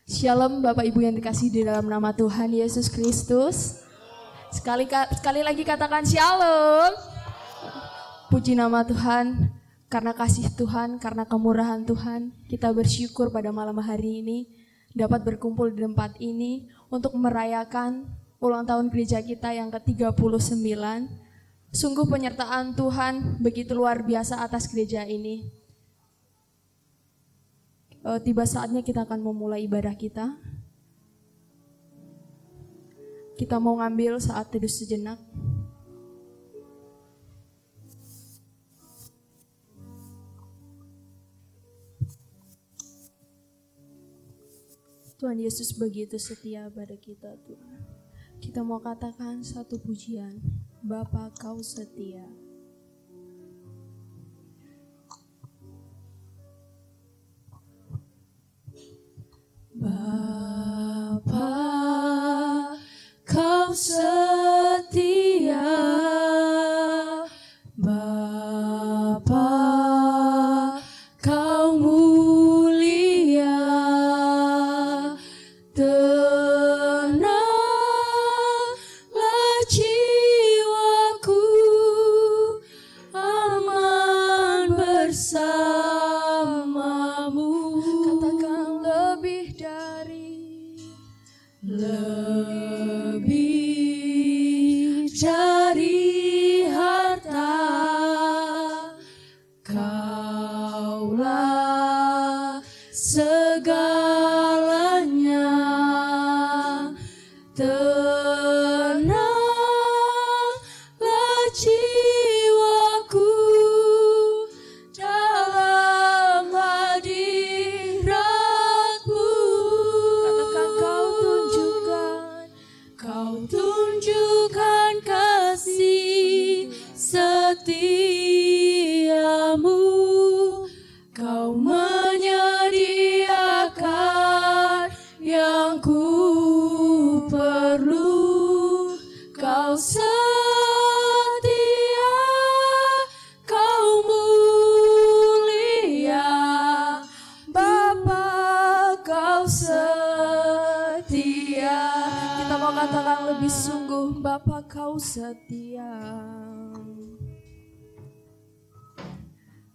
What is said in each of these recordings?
Shalom Bapak Ibu yang dikasihi di dalam nama Tuhan Yesus Kristus. Sekali lagi katakan shalom. Puji nama Tuhan, karena kasih Tuhan, karena kemurahan Tuhan, kita bersyukur pada malam hari ini dapat berkumpul di tempat ini untuk merayakan ulang tahun gereja kita yang ke-39. Sungguh penyertaan Tuhan begitu luar biasa atas gereja ini. Tiba saatnya kita akan memulai ibadah kita. Kita mau ngambil saat teduh sejenak. Tuhan Yesus begitu setia pada kita, Tuhan. Kita mau katakan satu pujian, Bapa Kau setia. Bapa, Kau setia, Bapa, Kau mulia, tenanglah jiwaku, aman bersamamu. Katakan lebih dari harta, Kaulah segalanya, tenanglah jiwaku dalam hadirat-Mu. Katakan Kau tunjukkan kasih setiamu, Kau menyediakan yang ku perlu. Kau setia, Kau mulia, Bapa Kau setia. Kita mau katakan lebih sungguh, Bapa Kau setia.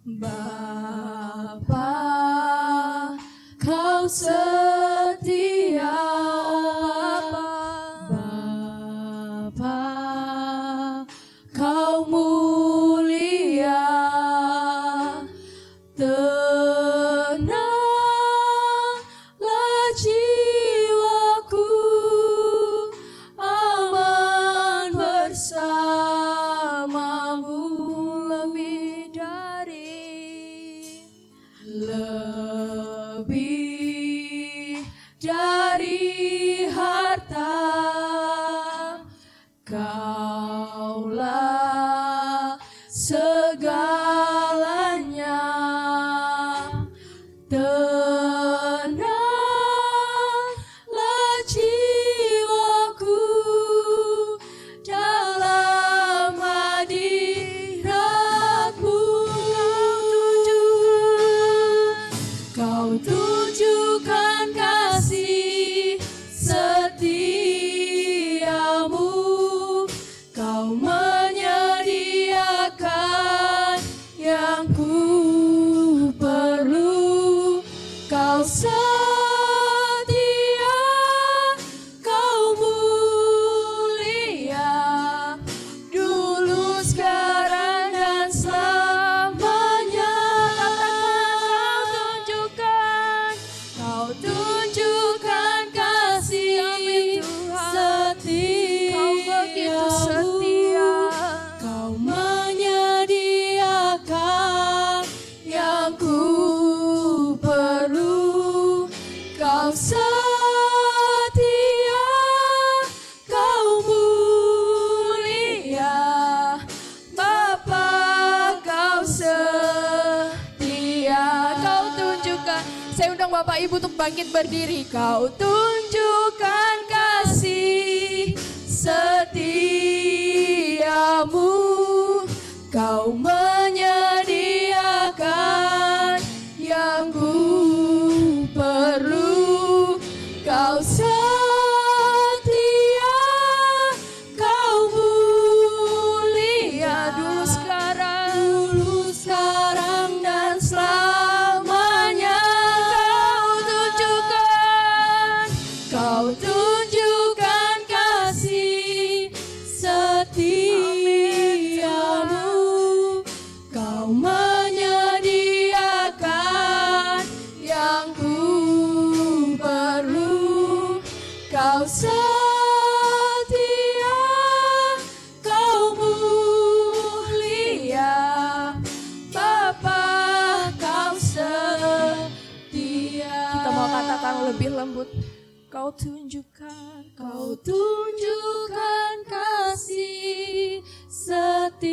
Bapa Kau setia, Bapa Kau mulia, tenanglah jiwaku, aman bersamamu. Lebih dari harta, Kaulah segalanya, tenanglah jiwaku dalam hadirat-Mu. Kau tunjukkan kasih setiamu, Kau menyediakan yang ku perlu. Kau setia, Kau mulia, dulu, sekarang, dan selamanya. Kau tunjukkan kasih setiamu, Kau menyediakan yang ku perlu. Kau setia, Kau mulia, Bapa Kau setia. Kau tunjukkan. Saya undang Bapak Ibu untuk bangkit berdiri. Kau tunjukkan kasih setiamu, Kau menyediakan yang ku perlu. Kau setia, Kau mulia, Bapa, Kau setia. Kita mau katakan lebih lembut. Kau tunjukkan kasih setiamu.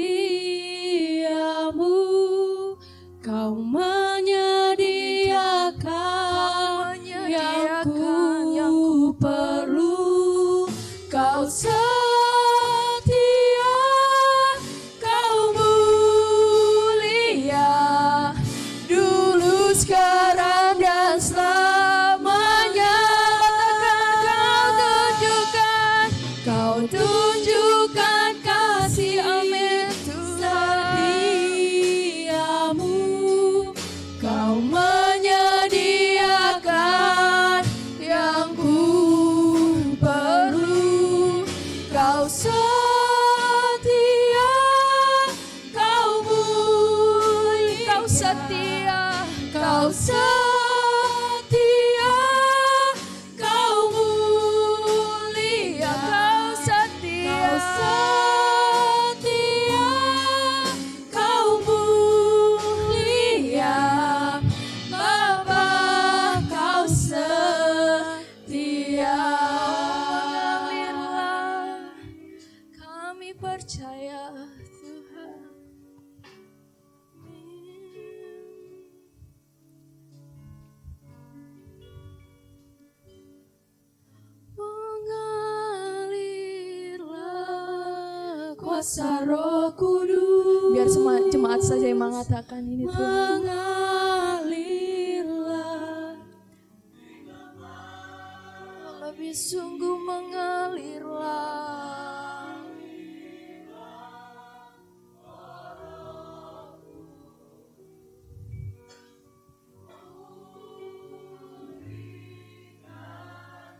Kau menyediakan yang ku perlu. Kau setia, Kau mulia, dulu, sekarang, dan selamanya. Kau tunjukkan kasih, amin, setiamu. Kau menyediakan yang ku perlu. Kau setia, Kau mulia, Kau setia, Kau setia, Kau mulia, Kau setia, Kau mulia, Bapa, Kau setia. Mengalirlah, kami percaya Tuhan. Mengalirlah kuasa Roh Kudus. Biar semua jemaat saja yang mengatakan ini, Tuhan. Mengalirlah, lebih sungguh mengalirlah.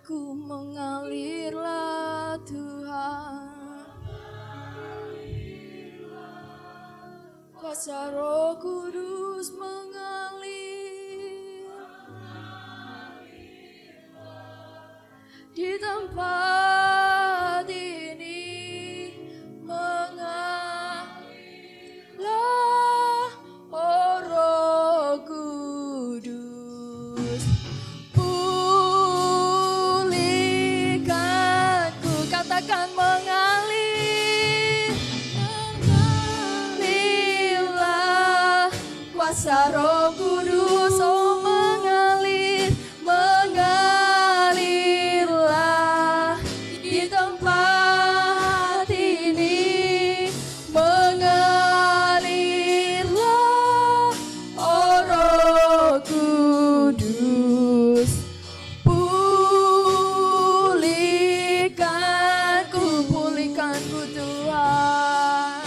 Ku mengalirlah, Tuhan. Kuasa Roh Kudus mengalir di tempat ini. Mengalirlah, oh Roh Kudus. Pulihkanku, katakan mengalir. Mengalirlah, kuasa Roh Kudus, oh mengalir, mengalirlah di tempat ini. Mengalirlah, oh Roh Kudus. Pulihkanku, pulihkanku Tuhan.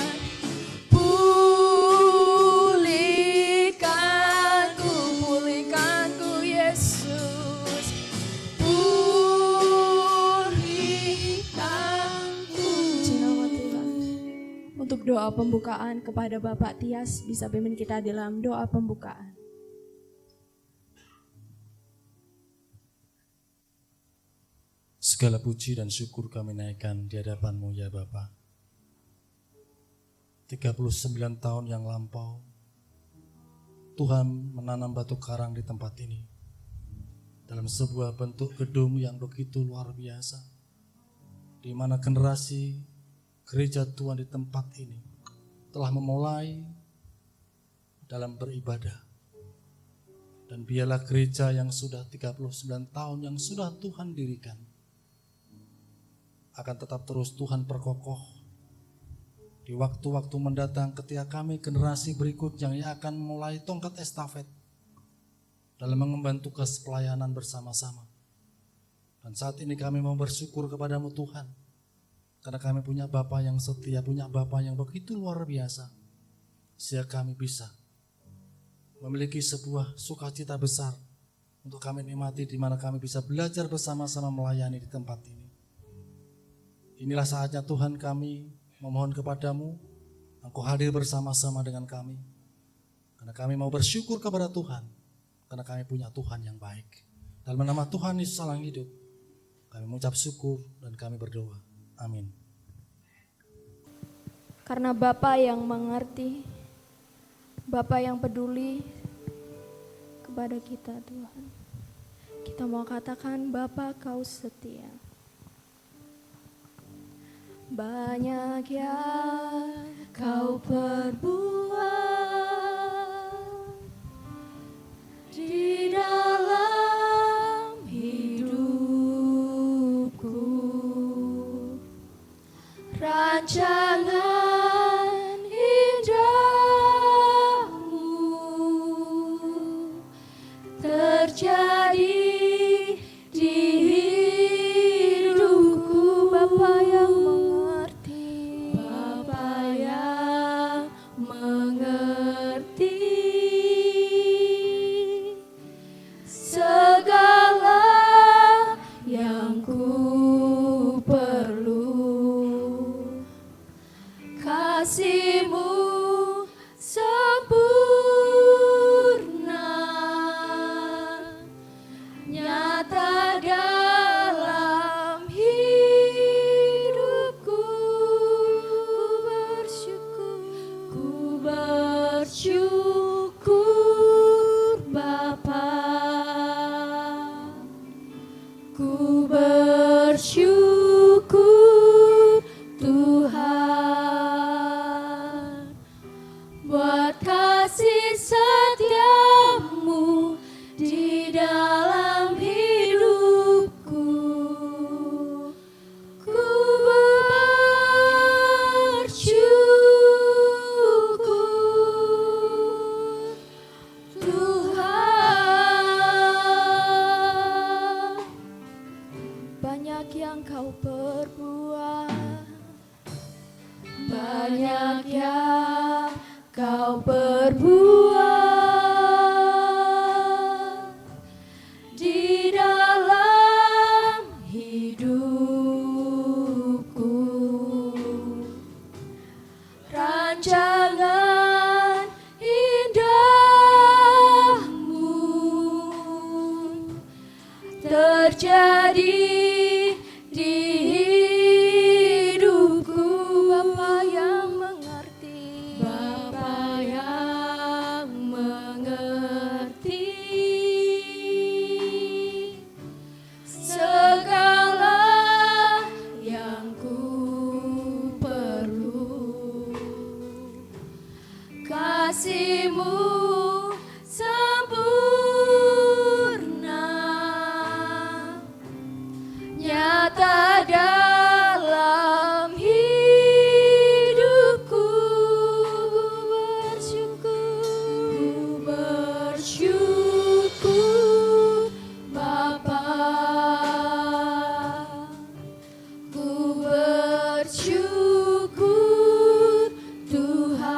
Pulihkanku, pulihkanku Yesus. Pulihkanku. Puji nama Tuhan. Untuk doa pembukaan kepada Bapak Tias, bisa pimpin kita dalam doa pembukaan. Segala puji dan syukur kami naikkan di hadapan-Mu ya Bapa. 39 tahun yang lampau, Tuhan menanam batu karang di tempat ini. Dalam sebuah bentuk gedung yang begitu luar biasa. Di mana generasi gereja Tuhan di tempat ini telah memulai dalam beribadah. Dan biarlah gereja yang sudah 39 tahun yang sudah Tuhan dirikan akan tetap terus Tuhan perkokoh di waktu-waktu mendatang ketika kami generasi berikut yang akan mulai tongkat estafet dalam mengemban tugas pelayanan bersama-sama. Dan saat ini kami mau bersyukur kepadamu Tuhan, karena kami punya Bapa yang setia, punya Bapa yang begitu luar biasa, sehingga kami bisa memiliki sebuah sukacita besar untuk kami nikmati, di mana kami bisa belajar bersama-sama melayani di tempat ini. Inilah saatnya Tuhan, kami memohon kepadamu, Engkau hadir bersama-sama dengan kami. Karena kami mau bersyukur kepada Tuhan, karena kami punya Tuhan yang baik. Dalam nama Tuhan Yesus yang hidup, Kami mengucap syukur dan kami berdoa. Amin. Karena Bapa yang mengerti, Bapa yang peduli kepada kita Tuhan. Kita mau katakan Bapa Kau setia. Banyak yang Kau perbuat di dalam hidupku. Rancangan indahmu terjadi di hidupku. Bapa yang mengerti, Bapa yang mengerti segala yang ku perlu. Kasih-Mu sempurna, nyata dalam hidupku. Ku bersyukur Bapa. Ku bersyukur Tuhan buat kasih setia-Mu di dalam hidupku. Ku bersyukur Tuhan. Banyak yang Kau perbuat, banyak yang Kau perbuat di dalam hidupku. Rancangan indahmu terjadi di hidupku. Bapa yang mengerti, Bapa yang mengerti segala yang ku perlu. Kasih-Mu sempurna, nyata dalam hidupku. Ku bersyukur Bapa. Ku bersyukur Tuhan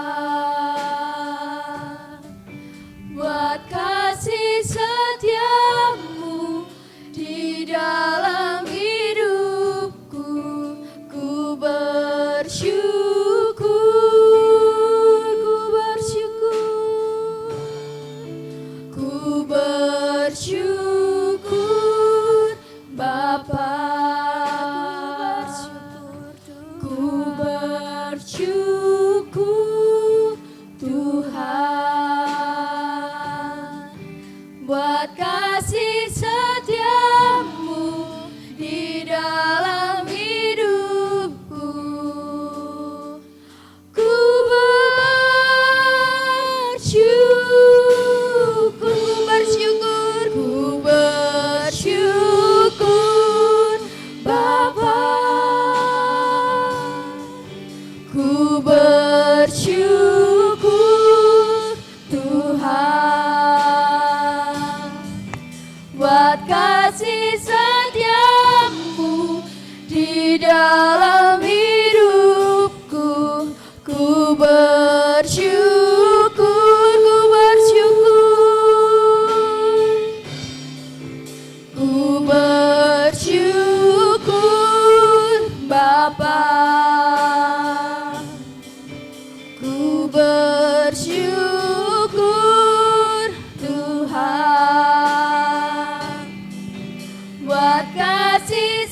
buat kasih setia-Mu di dalam hidupku. Ku bersyukur, ku bersyukur Bapa. Ku bersyukur Tuhan buat kasih setia-Mu di dalam hidupku. Ku bersyukur Bapa. Ku bersyukur Tuhan buat kasih setia-Mu di dalam hidupku. Ku bersyukur, ku bersyukur Bapa. Ku bersyukur Tuhan buat kasih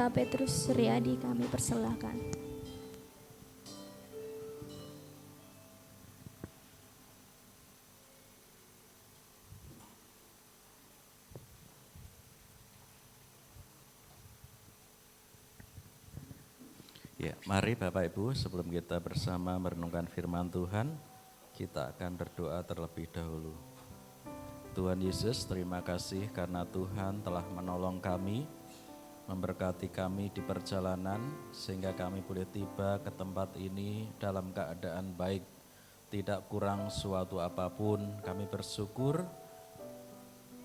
Pendeta Petrus Suryadi kami persilahkan. Ya, mari Bapak Ibu, sebelum kita bersama merenungkan firman Tuhan, kita akan berdoa terlebih dahulu. Tuhan Yesus, terima kasih karena Tuhan telah menolong kami, memberkati kami di perjalanan, sehingga kami boleh tiba ke tempat ini dalam keadaan baik, tidak kurang suatu apapun. Kami bersyukur,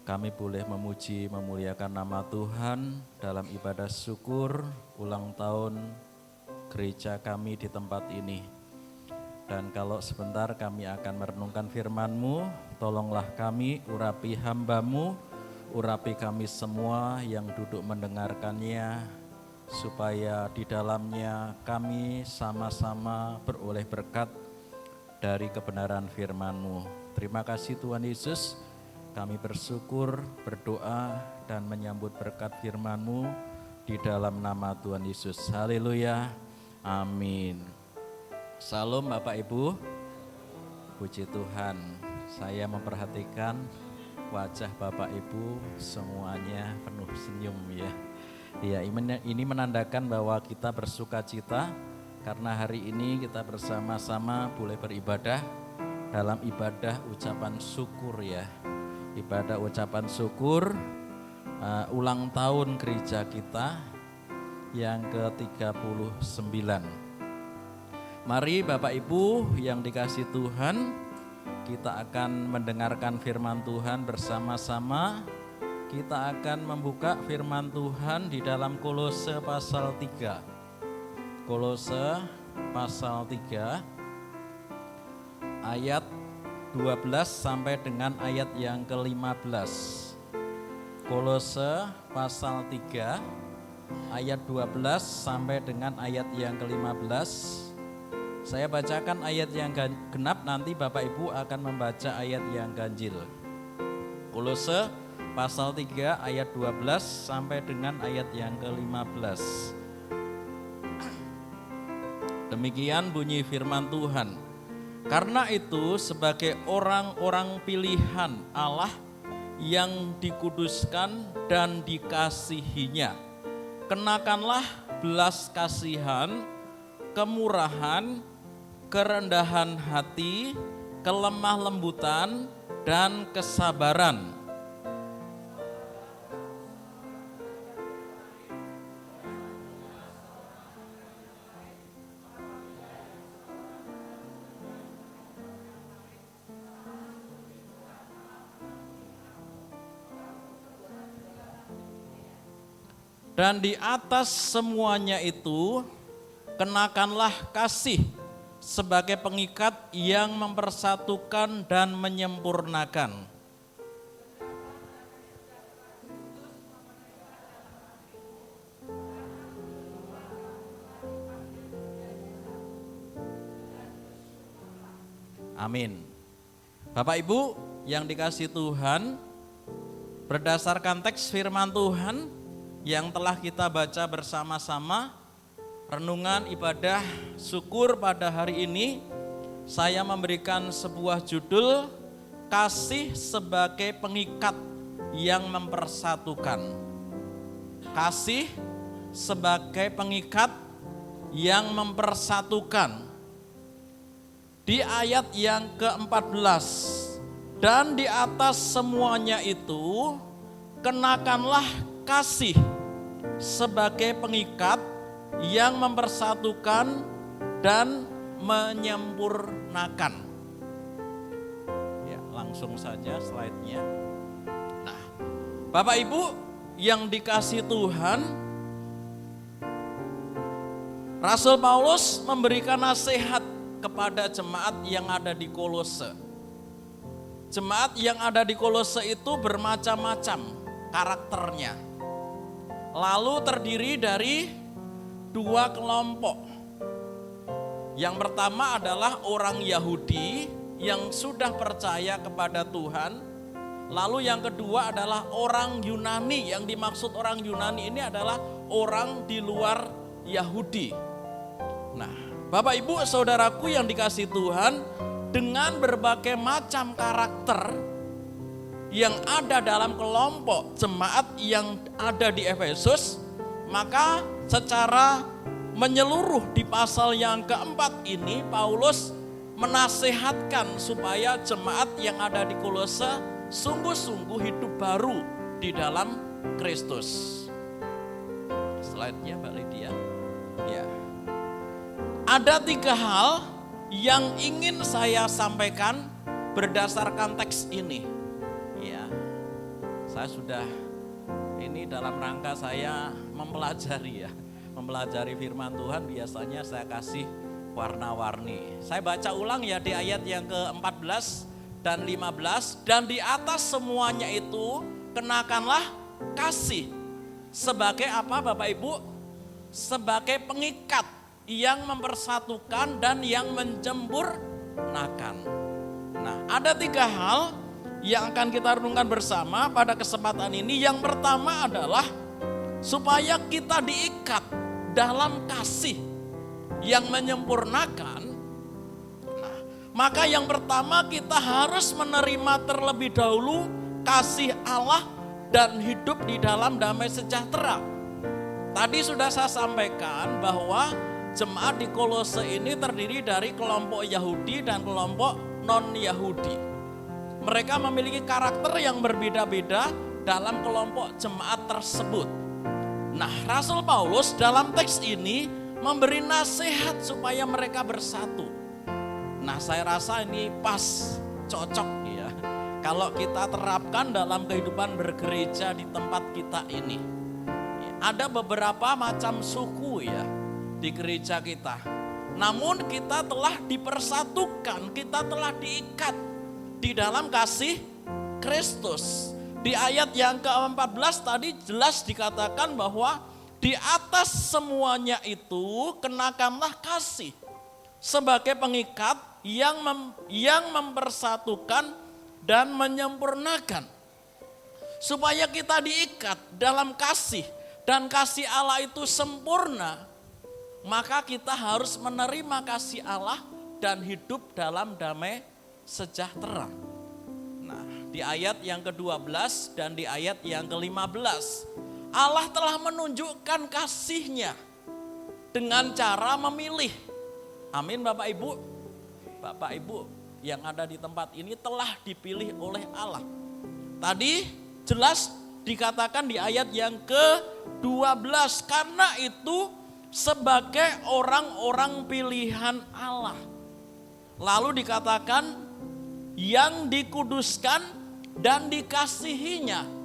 kami boleh memuji, memuliakan nama Tuhan dalam ibadah syukur ulang tahun gereja kami di tempat ini. Dan kalau sebentar kami akan merenungkan firman-Mu, tolonglah kami, urapi hamba-Mu, urapi kami semua yang duduk mendengarkannya, supaya di dalamnya kami sama-sama beroleh berkat dari kebenaran firman-Mu. Terima kasih Tuhan Yesus, kami bersyukur, berdoa, dan menyambut berkat firman-Mu di dalam nama Tuhan Yesus. Haleluya. Amin. Salam Bapak Ibu. Puji Tuhan, saya memperhatikan wajah Bapak Ibu semuanya penuh senyum ya. Ya, ini menandakan bahwa kita bersuka cita karena hari ini kita bersama-sama boleh beribadah dalam ibadah ucapan syukur ya. Ibadah ucapan syukur ulang tahun gereja kita yang ke-39. Mari Bapak Ibu yang dikasih Tuhan, kita akan mendengarkan firman Tuhan bersama-sama. Kita akan membuka firman Tuhan di dalam Kolose pasal 3. Kolose pasal 3 ayat 12 sampai dengan ayat yang ke-15. Kolose pasal 3 ayat 12 sampai dengan ayat yang ke-15. Saya bacakan ayat yang genap, nanti Bapak Ibu akan membaca ayat yang ganjil. Kolose pasal 3 ayat 12 sampai dengan ayat yang ke-15. Demikian bunyi firman Tuhan. Karena itu sebagai orang-orang pilihan Allah yang dikuduskan dan dikasihinya, kenakanlah belas kasihan, kemurahan, kerendahan hati, kelemah lembutan, dan kesabaran. Dan di atas semuanya itu, kenakanlah kasih sebagai pengikat yang mempersatukan dan menyempurnakan. Amin. Bapak Ibu yang dikasih Tuhan, berdasarkan teks firman Tuhan yang telah kita baca bersama-sama, renungan ibadah syukur pada hari ini, saya memberikan sebuah judul, kasih sebagai pengikat yang mempersatukan. Kasih sebagai pengikat yang mempersatukan. Di ayat yang ke-14, dan di atas semuanya itu, kenakanlah kasih sebagai pengikat yang mempersatukan dan menyempurnakan. Ya, langsung saja slide-nya. Nah, Bapak Ibu yang dikasih Tuhan, Rasul Paulus memberikan nasihat kepada jemaat yang ada di Kolose. Jemaat yang ada di Kolose itu bermacam-macam karakternya. Lalu terdiri dari dua kelompok. Yang pertama adalah orang Yahudi yang sudah percaya kepada Tuhan. Lalu yang kedua adalah orang Yunani. Yang dimaksud orang Yunani ini adalah orang di luar Yahudi. Nah, Bapak Ibu Saudaraku yang dikasihi Tuhan, dengan berbagai macam karakter yang ada dalam kelompok jemaat yang ada di Efesus, maka secara menyeluruh di pasal yang keempat ini Paulus menasehatkan supaya jemaat yang ada di Kolose sungguh-sungguh hidup baru di dalam Kristus. Slide-nya Mbak Lydia. Ya. Ada 3 hal yang ingin saya sampaikan berdasarkan teks ini. Ya. Saya sudah ini dalam rangka saya mempelajari firman Tuhan, biasanya saya kasih warna-warni. Saya baca ulang ya di ayat yang ke-14 dan 15. Dan di atas semuanya itu kenakanlah kasih. Sebagai apa Bapak Ibu? Sebagai pengikat yang mempersatukan dan yang menjempurnakan. Nah, ada 3 hal yang akan kita renungkan bersama pada kesempatan ini. Yang pertama adalah supaya kita diikat dalam kasih yang menyempurnakan. Nah, maka yang pertama kita harus menerima terlebih dahulu kasih Allah dan hidup di dalam damai sejahtera. Tadi sudah saya sampaikan bahwa jemaat di Kolose ini terdiri dari kelompok Yahudi dan kelompok non-Yahudi. Mereka memiliki karakter yang berbeda-beda dalam kelompok jemaat tersebut. Nah, Rasul Paulus dalam teks ini memberi nasihat supaya mereka bersatu. Nah, saya rasa ini pas, cocok ya, kalau kita terapkan dalam kehidupan bergereja di tempat kita ini. Ada beberapa macam suku ya di gereja kita. Namun kita telah dipersatukan, kita telah diikat di dalam kasih Kristus. Di ayat yang ke-14 tadi jelas dikatakan bahwa di atas semuanya itu kenakanlah kasih sebagai pengikat yang mempersatukan dan menyempurnakan. Supaya kita diikat dalam kasih dan kasih Allah itu sempurna, maka kita harus menerima kasih Allah dan hidup dalam damai sejahtera. Nah, di ayat yang ke-12 dan di ayat yang ke-15, Allah telah menunjukkan kasih-Nya dengan cara memilih. Amin Bapak Ibu. Bapak Ibu yang ada di tempat ini telah dipilih oleh Allah. Tadi jelas dikatakan di ayat yang ke-12, karena itu sebagai orang-orang pilihan Allah. Lalu dikatakan yang dikuduskan dan dikasihinya.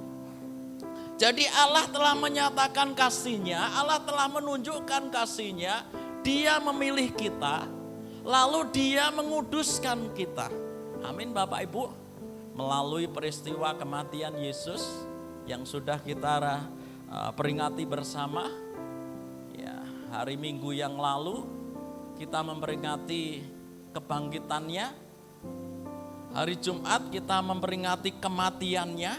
Jadi Allah telah menyatakan kasih-Nya, Allah telah menunjukkan kasih-Nya, Dia memilih kita, lalu Dia menguduskan kita. Amin Bapak Ibu. Melalui peristiwa kematian Yesus yang sudah kita peringati bersama, ya, hari Minggu yang lalu kita memperingati kebangkitannya. Hari Jumat kita memperingati kematiannya.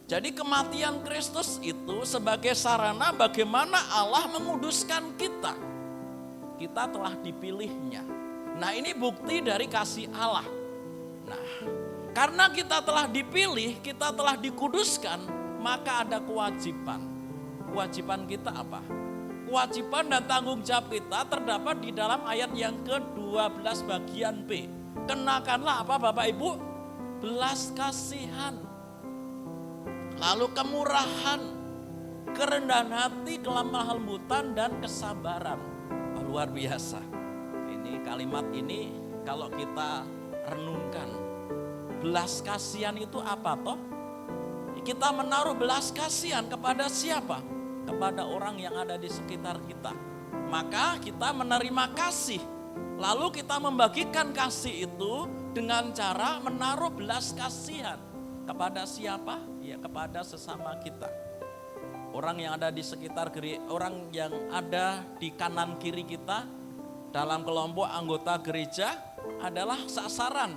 Jadi kematian Kristus itu sebagai sarana bagaimana Allah menguduskan kita. Kita telah dipilih-Nya. Nah, ini bukti dari kasih Allah. Nah, karena kita telah dipilih, kita telah dikuduskan, maka ada kewajiban. Kewajiban kita apa? Kewajiban dan tanggung jawab kita terdapat di dalam ayat yang ke-12 bagian B. Kenakanlah apa Bapak Ibu? Belas kasihan, lalu kemurahan, kerendahan hati, kelemah lembutan, dan kesabaran. Oh, luar biasa. Ini kalimat ini kalau kita renungkan, belas kasihan itu apa toh? Kita menaruh belas kasihan kepada siapa? Kepada orang yang ada di sekitar kita. Maka kita menerima kasih. Lalu kita membagikan kasih itu dengan cara menaruh belas kasihan. Kepada siapa? Ya, kepada sesama kita. Orang yang ada di sekitar, orang yang ada di kanan kiri kita dalam kelompok anggota gereja adalah sasaran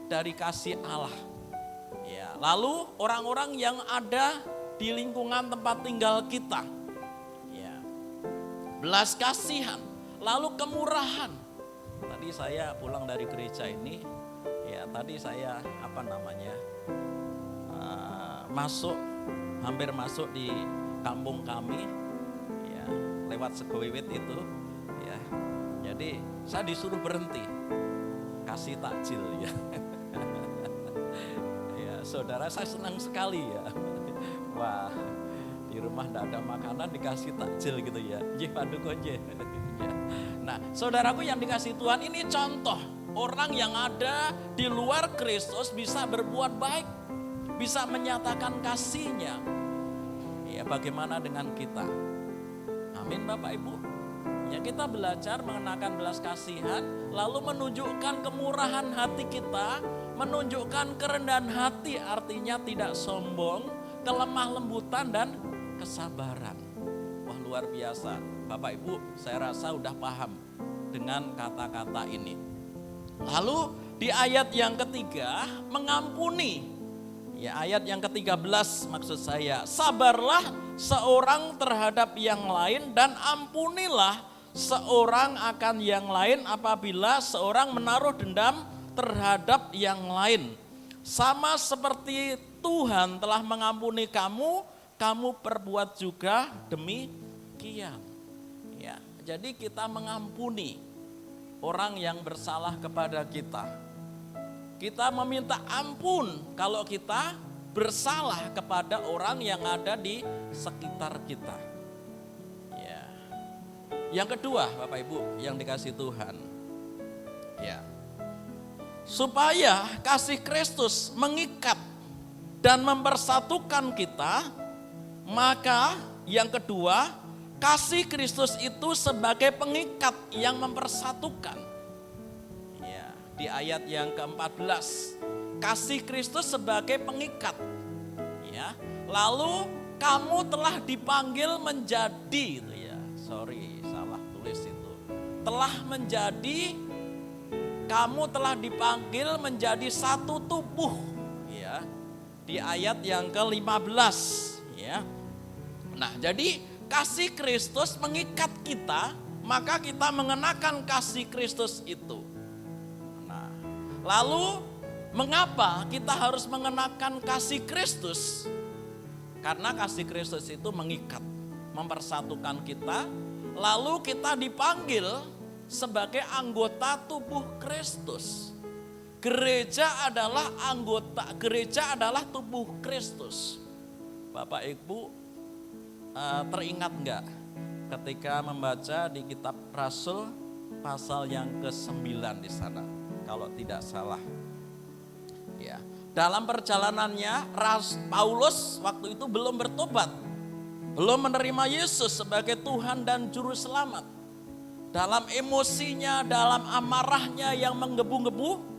dari kasih Allah. Ya, lalu orang-orang yang ada di lingkungan tempat tinggal kita belas kasihan, lalu kemurahan. Tadi saya pulang dari gereja ini, ya tadi saya hampir masuk di kampung kami, ya lewat Segowiwit itu, ya. Jadi saya disuruh berhenti, kasih takjil ya. Ya saudara, saya senang sekali ya. Wah, di rumah tidak ada makanan dikasih takjil gitu ya. Nah, saudaraku yang dikasih Tuhan, ini contoh orang yang ada di luar Kristus bisa berbuat baik, bisa menyatakan kasih-Nya. Ya, bagaimana dengan kita? Amin Bapak Ibu. Ya, kita belajar mengenakan belas kasihan, lalu menunjukkan kemurahan hati kita, menunjukkan kerendahan hati, artinya tidak sombong, kelemah lembutan dan kesabaran. Wah, luar biasa. Bapak Ibu, saya rasa udah paham dengan kata-kata ini. Lalu di ayat yang ketiga, mengampuni. Ya, ayat yang ke-13 maksud saya, sabarlah seorang terhadap yang lain dan ampunilah seorang akan yang lain apabila seorang menaruh dendam terhadap yang lain. Sama seperti Tuhan telah mengampuni kamu, kamu perbuat juga demikian. Ya, jadi kita mengampuni orang yang bersalah kepada kita. Kita meminta ampun kalau kita bersalah kepada orang yang ada di sekitar kita. Ya. Yang kedua, Bapak Ibu yang dikasih Tuhan. Ya. Supaya kasih Kristus mengikat dan mempersatukan kita, maka yang kedua, kasih Kristus itu sebagai pengikat yang mempersatukan. Di ayat yang ke-14, kasih Kristus sebagai pengikat. Ya. Lalu kamu telah dipanggil menjadi, itu ya. Salah tulis itu. Kamu telah dipanggil menjadi satu tubuh. Ya. Di ayat yang ke-15, ya. Nah, jadi kasih Kristus mengikat kita, maka kita mengenakan kasih Kristus itu. Lalu mengapa kita harus mengenakan kasih Kristus? Karena kasih Kristus itu mengikat, mempersatukan kita. Lalu kita dipanggil sebagai anggota tubuh Kristus. Gereja adalah gereja adalah tubuh Kristus. Bapak Ibu teringat enggak ketika membaca di kitab Rasul pasal yang ke-9 di sana? Kalau tidak salah, ya. Dalam perjalanannya, Paulus waktu itu belum bertobat, belum menerima Yesus sebagai Tuhan dan Juru Selamat. Dalam emosinya, dalam amarahnya yang menggebu-gebu,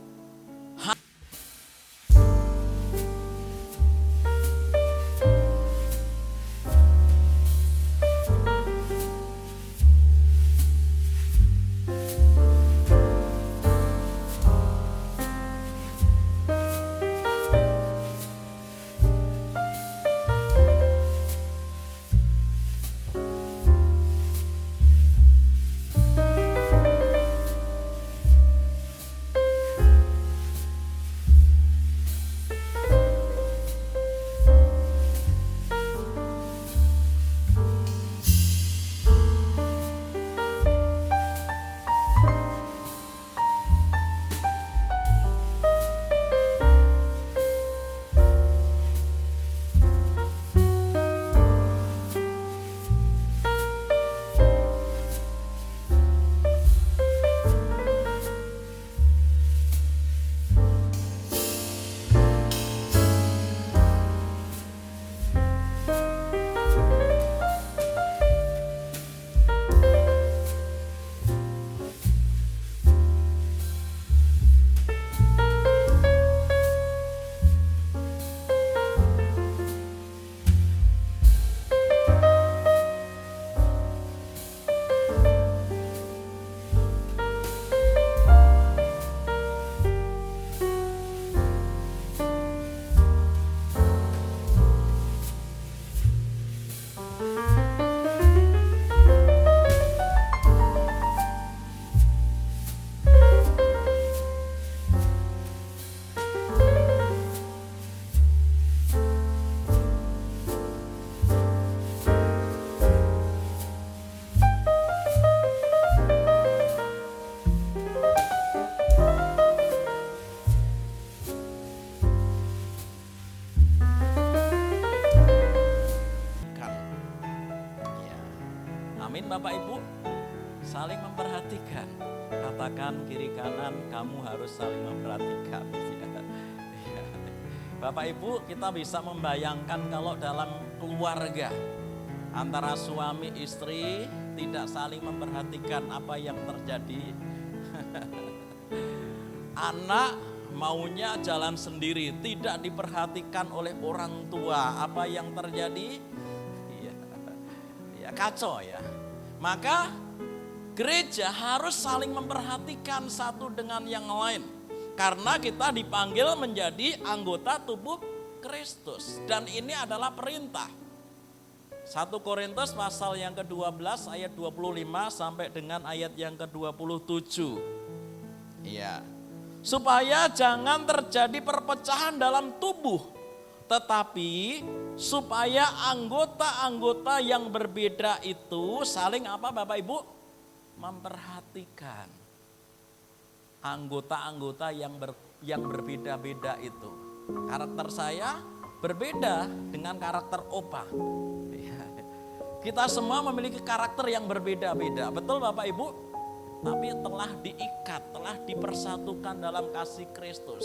Bapak Ibu? Saling memperhatikan. Katakan kiri kanan, kamu harus saling memperhatikan. Bapak Ibu, kita bisa membayangkan kalau dalam keluarga antara suami istri tidak saling memperhatikan apa yang terjadi. Anak maunya jalan sendiri, tidak diperhatikan oleh orang tua. Apa yang terjadi? Ya kacau ya. Maka gereja harus saling memperhatikan satu dengan yang lain. Karena kita dipanggil menjadi anggota tubuh Kristus. Dan ini adalah perintah. 1 Korintus pasal yang ke-12 ayat 25 sampai dengan ayat yang ke-27. Iya. Supaya jangan terjadi perpecahan dalam tubuh. Tetapi supaya anggota-anggota yang berbeda itu saling apa Bapak Ibu? Memperhatikan. Anggota-anggota yang berbeda-beda itu. Karakter saya berbeda dengan karakter Opa. Kita semua memiliki karakter yang berbeda-beda. Betul Bapak Ibu? Tapi telah diikat, telah dipersatukan dalam kasih Kristus.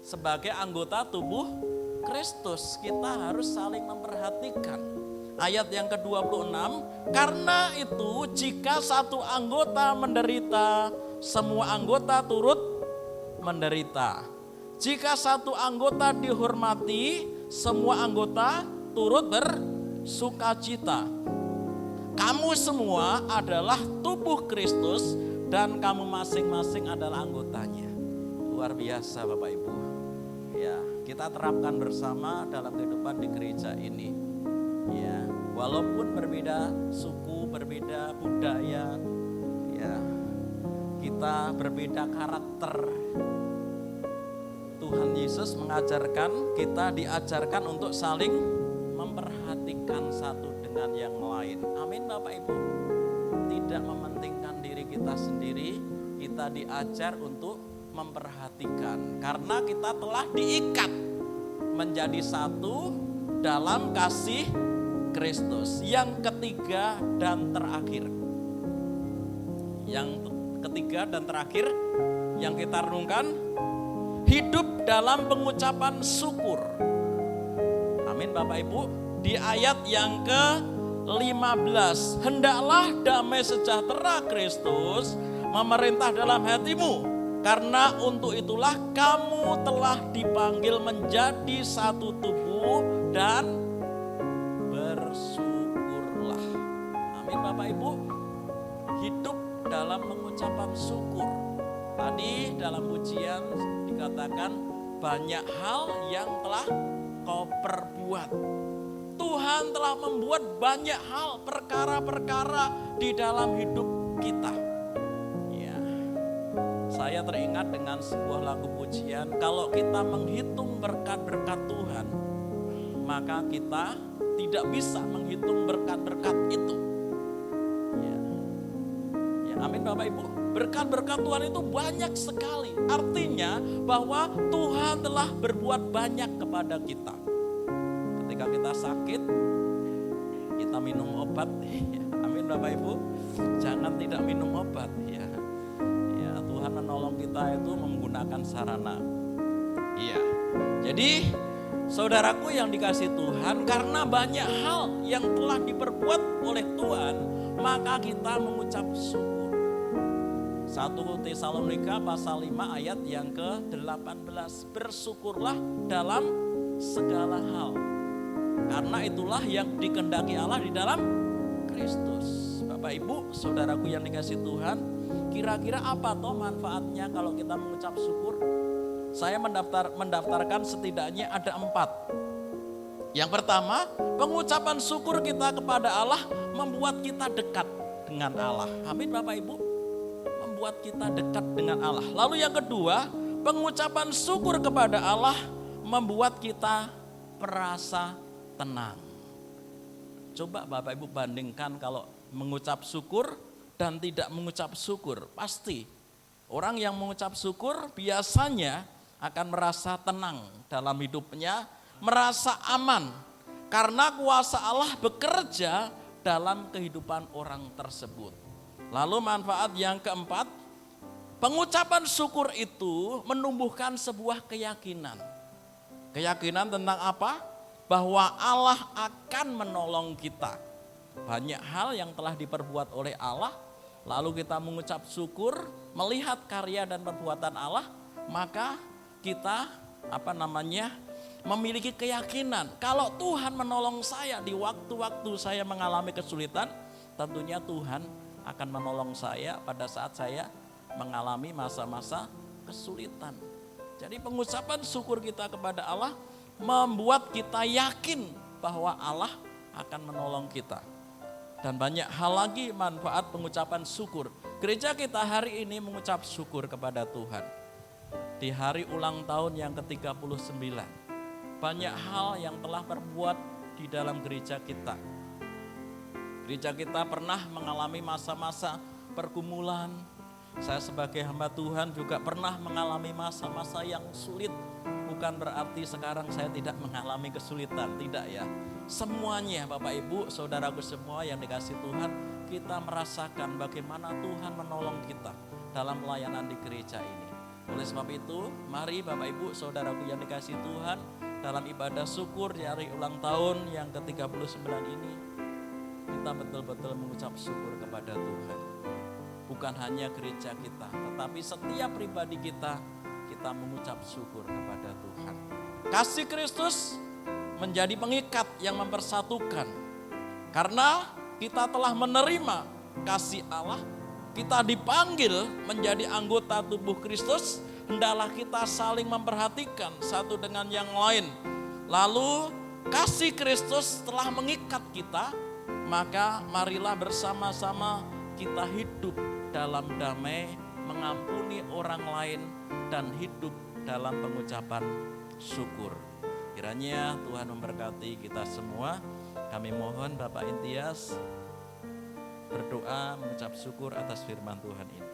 Sebagai anggota tubuh Kristus, kita harus saling memperhatikan. Ayat yang ke-26, karena itu jika satu anggota menderita, semua anggota turut menderita. Jika satu anggota dihormati, semua anggota turut bersukacita. Kamu semua adalah tubuh Kristus dan kamu masing-masing adalah anggotanya. Luar biasa Bapak Ibu. Ya, kita terapkan bersama dalam kehidupan di gereja ini. Ya, walaupun berbeda suku, berbeda budaya, ya, kita berbeda karakter. Tuhan Yesus mengajarkan, kita diajarkan untuk saling memperhatikan satu dengan yang lain. Amin Bapak Ibu. Tidak mementingkan diri kita sendiri, kita diajar untuk memperhatikan. Karena kita telah diikat menjadi satu dalam kasih Kristus. Yang ketiga dan terakhir. Yang ketiga dan terakhir yang kita renungkan, hidup dalam pengucapan syukur. Amin Bapak Ibu. Di ayat yang ke-15, hendaklah damai sejahtera Kristus memerintah dalam hatimu, karena untuk itulah kamu telah dipanggil menjadi satu tubuh dan bersyukurlah. Amin Bapak Ibu. Hidup dalam pengucapan syukur. Tadi dalam pujian dikatakan banyak hal yang telah kau perbuat. Tuhan telah membuat banyak hal, perkara-perkara di dalam hidup kita. Ya, saya teringat dengan sebuah lagu pujian, kalau kita menghitung berkat-berkat Tuhan, maka kita tidak bisa menghitung berkat-berkat itu. Ya, amin Bapak Ibu. Berkat-berkat Tuhan itu banyak sekali. Artinya bahwa Tuhan telah berbuat banyak kepada kita. Ketika kita sakit, kita minum obat. Amin Bapak Ibu. Jangan tidak minum obat. Ya, Tuhan menolong kita itu menggunakan sarana. Iya. Jadi saudaraku yang dikasih Tuhan, karena banyak hal yang telah diperbuat oleh Tuhan, maka kita mengucap syukur. 1 Tesalonika pasal 5 ayat yang ke-18. Bersyukurlah dalam segala hal. Karena itulah yang dikehendaki Allah di dalam Kristus. Bapak Ibu, saudaraku yang dikasih Tuhan, kira-kira apa toh manfaatnya kalau kita mengucap syukur? Saya mendaftarkan setidaknya ada 4. Yang pertama, pengucapan syukur kita kepada Allah membuat kita dekat dengan Allah. Amin Bapak Ibu. Membuat kita dekat dengan Allah. Lalu yang kedua, pengucapan syukur kepada Allah membuat kita merasa tenang. Coba Bapak Ibu bandingkan kalau mengucap syukur dan tidak mengucap syukur. Pasti orang yang mengucap syukur biasanya akan merasa tenang dalam hidupnya, merasa aman. Karena kuasa Allah bekerja dalam kehidupan orang tersebut. Lalu manfaat yang keempat, pengucapan syukur itu menumbuhkan sebuah keyakinan. Keyakinan tentang apa? Bahwa Allah akan menolong kita. Banyak hal yang telah diperbuat oleh Allah, lalu kita mengucap syukur, melihat karya dan perbuatan Allah, maka kita memiliki keyakinan kalau Tuhan menolong saya di waktu-waktu saya mengalami kesulitan, tentunya Tuhan akan menolong saya pada saat saya mengalami masa-masa kesulitan. Jadi pengucapan syukur kita kepada Allah membuat kita yakin bahwa Allah akan menolong kita. Dan banyak hal lagi manfaat pengucapan syukur. Gereja kita hari ini mengucap syukur kepada Tuhan. Di hari ulang tahun yang ke-39. Banyak hal yang telah berbuat di dalam gereja kita. Gereja kita pernah mengalami masa-masa pergumulan. Saya sebagai hamba Tuhan juga pernah mengalami masa-masa yang sulit. Bukan berarti sekarang saya tidak mengalami kesulitan, tidak ya. Semuanya Bapak Ibu, saudaraku semua yang dikasih Tuhan, kita merasakan bagaimana Tuhan menolong kita dalam pelayanan di gereja ini. Oleh sebab itu, mari Bapak Ibu, saudaraku yang dikasih Tuhan, dalam ibadah syukur di hari ulang tahun yang ke-39 ini, kita betul-betul mengucap syukur kepada Tuhan. Bukan hanya gereja kita, tetapi setiap pribadi kita mengucap syukur kepada Tuhan. Kasih Kristus menjadi pengikat yang mempersatukan. Karena kita telah menerima kasih Allah, kita dipanggil menjadi anggota tubuh Kristus, hendaklah kita saling memperhatikan satu dengan yang lain. Lalu kasih Kristus telah mengikat kita, maka marilah bersama-sama kita hidup dalam damai, mengampuni orang lain, dan hidup dalam pengucapan syukur. Kiranya Tuhan memberkati kita semua. Kami mohon Bapak Intias berdoa mengucap syukur atas firman Tuhan ini.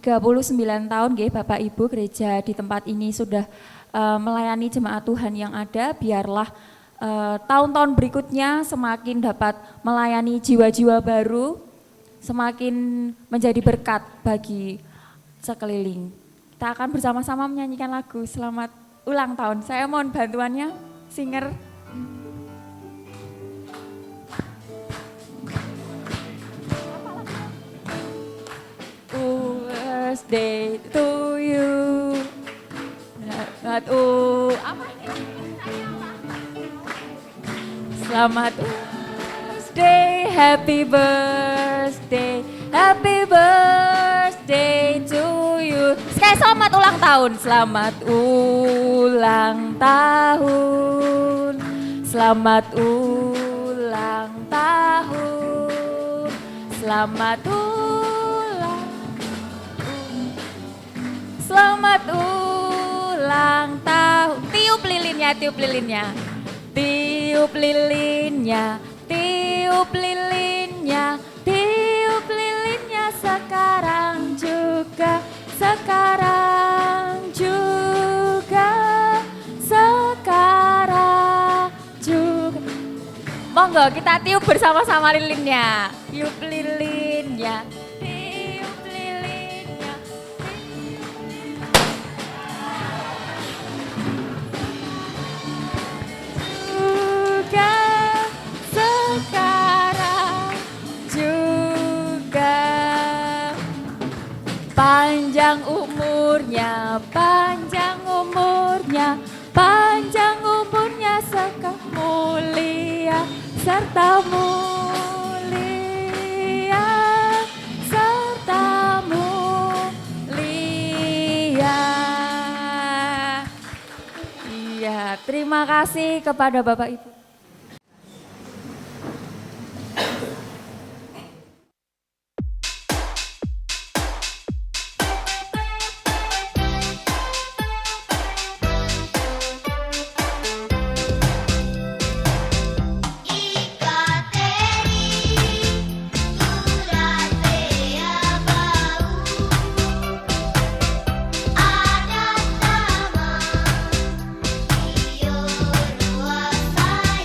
39 tahun nggih Bapak Ibu gereja di tempat ini sudah melayani jemaat Tuhan yang ada, biarlah tahun-tahun berikutnya semakin dapat melayani jiwa-jiwa baru, semakin menjadi berkat bagi sekeliling. Kita akan bersama-sama menyanyikan lagu Selamat Ulang Tahun. Saya mohon bantuannya, singer. Birthday to you. Selamat birthday, happy birthday to you. Sekali selamat ulang tahun, selamat ulang tahun, selamat ulang tahun, selamat ulang tahun. Tiup lilinnya, tiup lilinnya. Tiup lilinnya, tiup lilinnya, tiup lilinnya sekarang juga, sekarang juga, sekarang juga. Monggo kita tiup bersama-sama lilinnya. Tiup lilinnya. Panjang umurnya, panjang umurnya, panjang umurnya, mulia serta mulia, serta mulia. Iya, terima kasih kepada Bapak Ibu. Ada taman, iyo luas saya.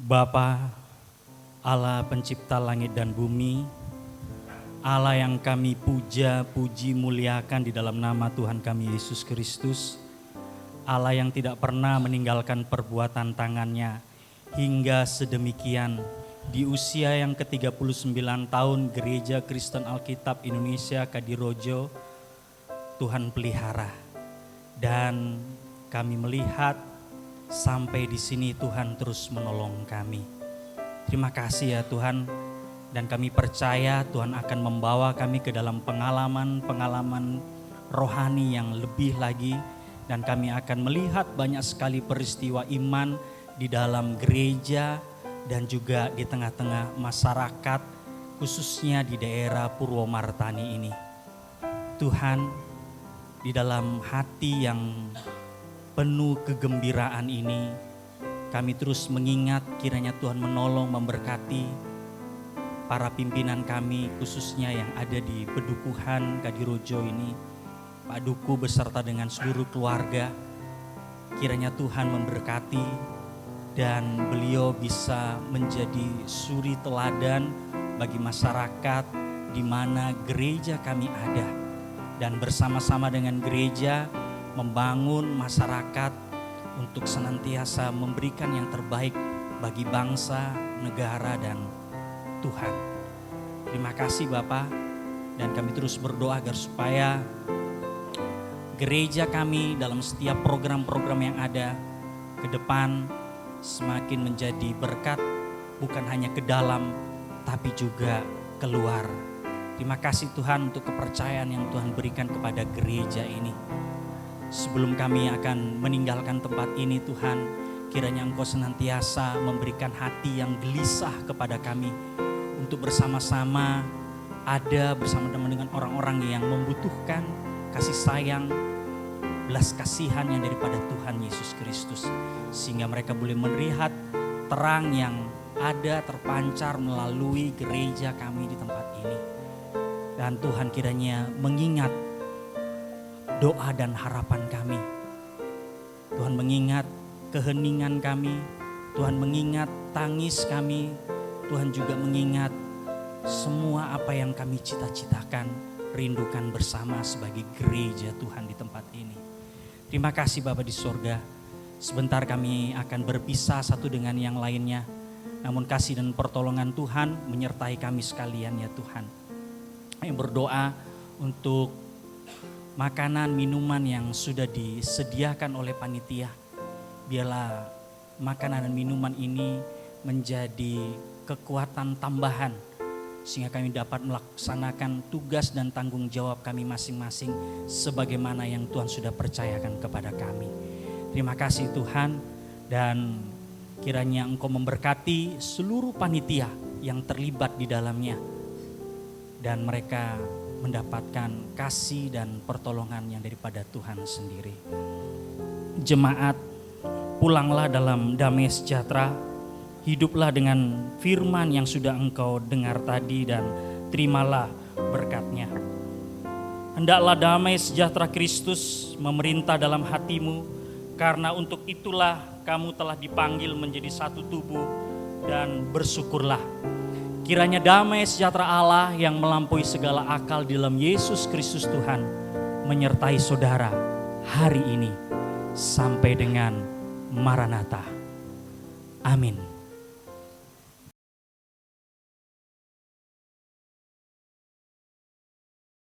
Bapa, Allah pencipta langit dan bumi, Allah yang kami puja, puji, muliakan di dalam nama Tuhan kami Yesus Kristus, Allah yang tidak pernah meninggalkan perbuatan tangannya hingga sedemikian di usia yang ke-39 tahun Gereja Kristen Alkitab Indonesia Kadirojo, Tuhan pelihara. Dan kami melihat sampai di sini Tuhan terus menolong kami. Terima kasih ya Tuhan, dan kami percaya Tuhan akan membawa kami ke dalam pengalaman-pengalaman rohani yang lebih lagi, dan kami akan melihat banyak sekali peristiwa iman di dalam gereja dan juga di tengah-tengah masyarakat, khususnya di daerah Purwomartani ini. Tuhan, di dalam hati yang penuh kegembiraan ini, kami terus mengingat kiranya Tuhan menolong, memberkati para pimpinan kami, khususnya yang ada di Pedukuhan Kadirojo ini, Pak Duku beserta dengan seluruh keluarga. Kiranya Tuhan memberkati dan beliau bisa menjadi suri teladan bagi masyarakat di mana gereja kami ada, dan bersama-sama dengan gereja membangun masyarakat untuk senantiasa memberikan yang terbaik bagi bangsa, negara, dan Tuhan. Terima kasih Bapak, dan kami terus berdoa agar supaya gereja kami dalam setiap program-program yang ada ke depan semakin menjadi berkat, bukan hanya ke dalam tapi juga keluar. Terima kasih Tuhan untuk kepercayaan yang Tuhan berikan kepada gereja ini. Sebelum kami akan meninggalkan tempat ini Tuhan, kiranya Engkau senantiasa memberikan hati yang gelisah kepada kami untuk bersama-sama ada bersama dengan orang-orang yang membutuhkan kasih sayang, belas kasihan yang daripada Tuhan Yesus Kristus, sehingga mereka boleh melihat terang yang ada terpancar melalui gereja kami di tempat ini. Dan Tuhan kiranya mengingat doa dan harapan kami. Tuhan mengingat keheningan kami, Tuhan mengingat tangis kami, Tuhan juga mengingat semua apa yang kami cita-citakan, rindukan bersama sebagai gereja Tuhan di tempat ini. Terima kasih Bapa di surga. Sebentar kami akan berpisah satu dengan yang lainnya, namun kasih dan pertolongan Tuhan menyertai kami sekalian ya Tuhan. Kami berdoa untuk makanan, minuman yang sudah disediakan oleh panitia. Biarlah makanan dan minuman ini menjadi kekuatan tambahan, sehingga kami dapat melaksanakan tugas dan tanggung jawab kami masing-masing sebagaimana yang Tuhan sudah percayakan kepada kami. Terima kasih Tuhan, dan kiranya Engkau memberkati seluruh panitia yang terlibat di dalamnya, dan mereka mendapatkan kasih dan pertolongan yang daripada Tuhan sendiri. Jemaat, pulanglah dalam damai sejahtera, hiduplah dengan firman yang sudah engkau dengar tadi dan terimalah berkatnya. Hendaklah damai sejahtera Kristus memerintah dalam hatimu, karena untuk itulah kamu telah dipanggil menjadi satu tubuh, dan bersyukurlah. Kiranya damai sejahtera Allah yang melampaui segala akal di dalam Yesus Kristus Tuhan menyertai saudara hari ini sampai dengan Maranatha. Amin.